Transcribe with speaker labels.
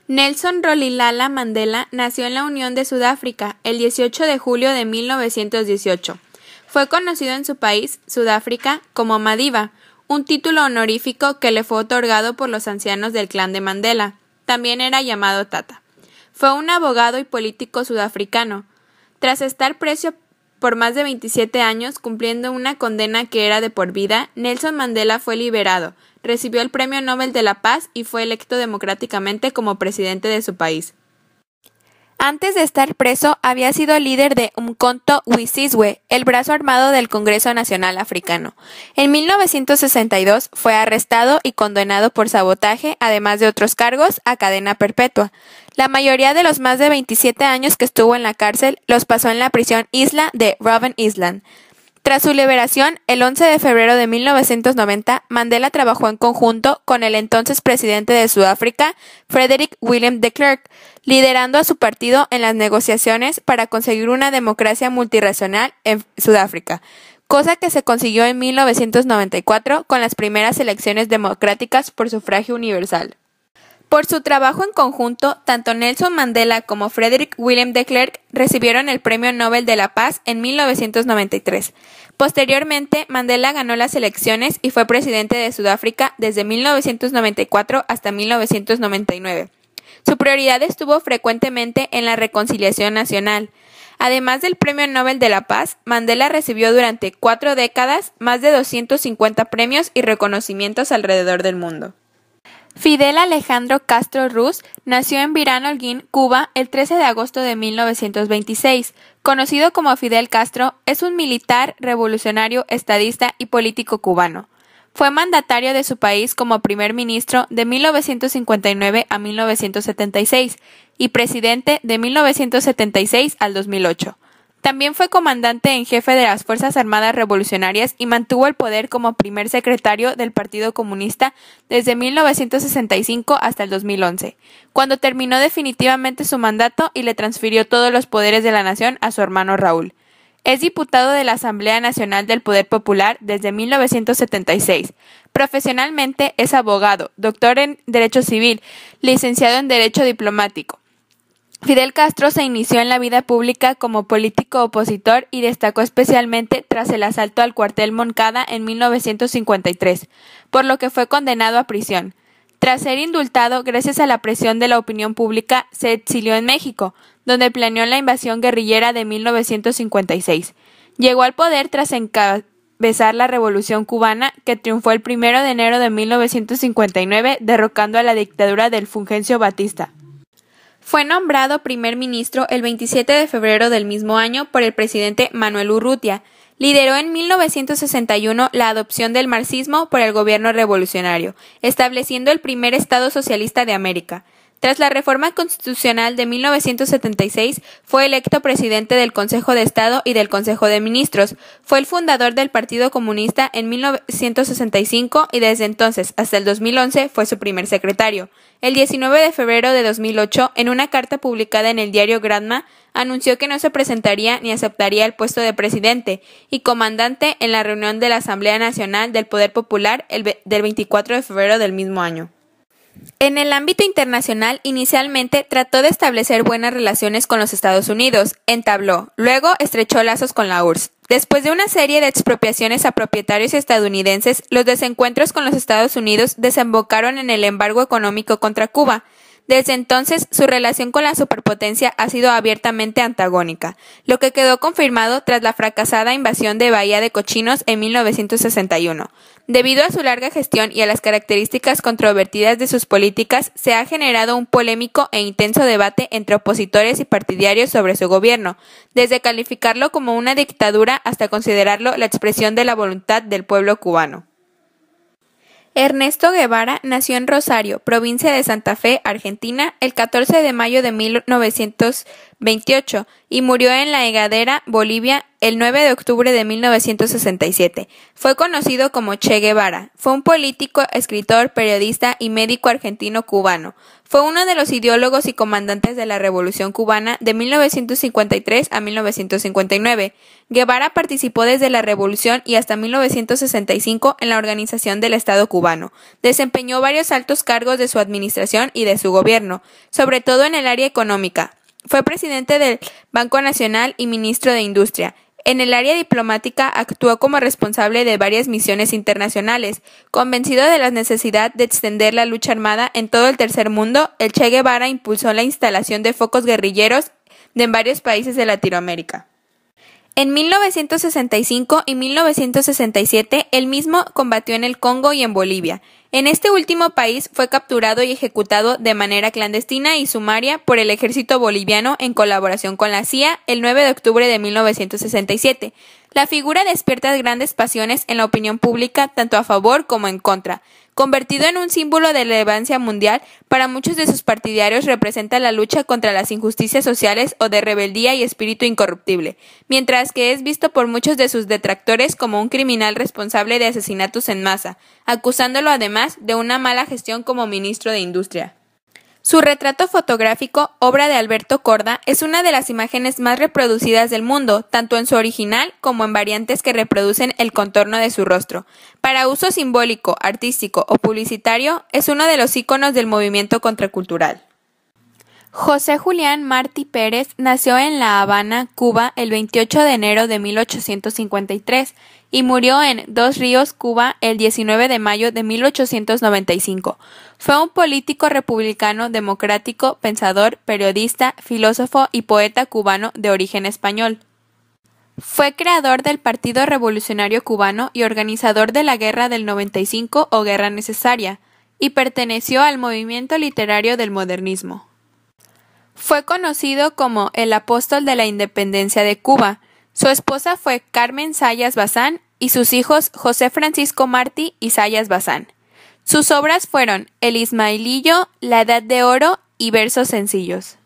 Speaker 1: Nelson Rolihlahla Mandela nació en la Unión de Sudáfrica el 18 de julio de 1918. Fue conocido en su país, Sudáfrica, como Madiba, un título honorífico que le fue otorgado por los ancianos del clan de Mandela. También era llamado Tata. Fue un abogado y político sudafricano. Tras estar preso por más de 27 años, cumpliendo una condena que era de por vida, Nelson Mandela fue liberado, recibió el Premio Nobel de la Paz y fue electo democráticamente como presidente de su país. Antes de estar preso, había sido líder de Umkhonto we Sizwe, el brazo armado del Congreso Nacional Africano. En 1962 fue arrestado y condenado por sabotaje, además de otros cargos, a cadena perpetua. La mayoría de los más de 27 años que estuvo en la cárcel los pasó en la prisión isla de Robben Island. Tras su liberación, el 11 de febrero de 1990, Mandela trabajó en conjunto con el entonces presidente de Sudáfrica, Frederick William de Klerk, liderando a su partido en las negociaciones para conseguir una democracia multirracional en Sudáfrica, cosa que se consiguió en 1994 con las primeras elecciones democráticas por sufragio universal. Por su trabajo en conjunto, tanto Nelson Mandela como Frederick William de Klerk recibieron el Premio Nobel de la Paz en 1993. Posteriormente, Mandela ganó las elecciones y fue presidente de Sudáfrica desde 1994 hasta 1999. Su prioridad estuvo frecuentemente en la reconciliación nacional. Además del Premio Nobel de la Paz, Mandela recibió durante 4 décadas más de 250 premios y reconocimientos alrededor del mundo. Fidel Alejandro Castro Ruz nació en Virán Holguín, Cuba, el 13 de agosto de 1926. Conocido como Fidel Castro, es un militar, revolucionario, estadista y político cubano. Fue mandatario de su país como primer ministro de 1959 a 1976 y presidente de 1976 al 2008. También fue comandante en jefe de las Fuerzas Armadas Revolucionarias y mantuvo el poder como primer secretario del Partido Comunista desde 1965 hasta el 2011, cuando terminó definitivamente su mandato y le transfirió todos los poderes de la nación a su hermano Raúl. Es diputado de la Asamblea Nacional del Poder Popular desde 1976. Profesionalmente es abogado, doctor en Derecho Civil, licenciado en Derecho Diplomático. Fidel Castro se inició en la vida pública como político opositor y destacó especialmente tras el asalto al cuartel Moncada en 1953, por lo que fue condenado a prisión. Tras ser indultado gracias a la presión de la opinión pública, se exilió en México, donde planeó la invasión guerrillera de 1956. Llegó al poder tras encabezar la Revolución Cubana, que triunfó el 1 de enero de 1959, derrocando a la dictadura del Fulgencio Batista. Fue nombrado primer ministro el 27 de febrero del mismo año por el presidente Manuel Urrutia. Lideró en 1961 la adopción del marxismo por el gobierno revolucionario, estableciendo el primer Estado socialista de América. Tras la reforma constitucional de 1976, fue electo presidente del Consejo de Estado y del Consejo de Ministros. Fue el fundador del Partido Comunista en 1965 y desde entonces hasta el 2011 fue su primer secretario. El 19 de febrero de 2008, en una carta publicada en el diario Granma, anunció que no se presentaría ni aceptaría el puesto de presidente y comandante en la reunión de la Asamblea Nacional del Poder Popular del 24 de febrero del mismo año. En el ámbito internacional, inicialmente trató de establecer buenas relaciones con los Estados Unidos, entabló, luego estrechó lazos con la URSS. Después de una serie de expropiaciones a propietarios estadounidenses, los desencuentros con los Estados Unidos desembocaron en el embargo económico contra Cuba. Desde entonces, su relación con la superpotencia ha sido abiertamente antagónica, lo que quedó confirmado tras la fracasada invasión de Bahía de Cochinos en 1961. Debido a su larga gestión y a las características controvertidas de sus políticas, se ha generado un polémico e intenso debate entre opositores y partidarios sobre su gobierno, desde calificarlo como una dictadura hasta considerarlo la expresión de la voluntad del pueblo cubano. Ernesto Guevara nació en Rosario, provincia de Santa Fe, Argentina, el 14 de mayo de 1920 28 y murió en La Hegadera, Bolivia, el 9 de octubre de 1967. Fue conocido como Che Guevara. Fue un político, escritor, periodista y médico argentino-cubano. Fue uno de los ideólogos y comandantes de la Revolución cubana de 1953 a 1959. Guevara participó desde la Revolución y hasta 1965 en la organización del Estado cubano. Desempeñó varios altos cargos de su administración y de su gobierno, sobre todo en el área económica. Fue presidente del Banco Nacional y ministro de Industria. En el área diplomática actuó como responsable de varias misiones internacionales. Convencido de la necesidad de extender la lucha armada en todo el tercer mundo, el Che Guevara impulsó la instalación de focos guerrilleros en varios países de Latinoamérica. En 1965 y 1967, él mismo combatió en el Congo y en Bolivia. En este último país fue capturado y ejecutado de manera clandestina y sumaria por el ejército boliviano en colaboración con la CIA el 9 de octubre de 1967. La figura despierta grandes pasiones en la opinión pública tanto a favor como en contra. Convertido en un símbolo de relevancia mundial, para muchos de sus partidarios representa la lucha contra las injusticias sociales o de rebeldía y espíritu incorruptible, mientras que es visto por muchos de sus detractores como un criminal responsable de asesinatos en masa, acusándolo además de una mala gestión como ministro de Industria. Su retrato fotográfico, obra de Alberto Korda, es una de las imágenes más reproducidas del mundo, tanto en su original como en variantes que reproducen el contorno de su rostro. Para uso simbólico, artístico o publicitario, es uno de los íconos del movimiento contracultural. José Julián Martí Pérez nació en La Habana, Cuba, el 28 de enero de 1853 y murió en Dos Ríos, Cuba, el 19 de mayo de 1895. Fue un político republicano democrático, pensador, periodista, filósofo y poeta cubano de origen español. Fue creador del Partido Revolucionario Cubano y organizador de la Guerra del 95 o Guerra Necesaria, y perteneció al movimiento literario del modernismo. Fue conocido como el apóstol de la independencia de Cuba. Su esposa fue Carmen Zayas Bazán y sus hijos José Francisco Martí y Zayas Bazán. Sus obras fueron El Ismaelillo, La Edad de Oro y Versos sencillos.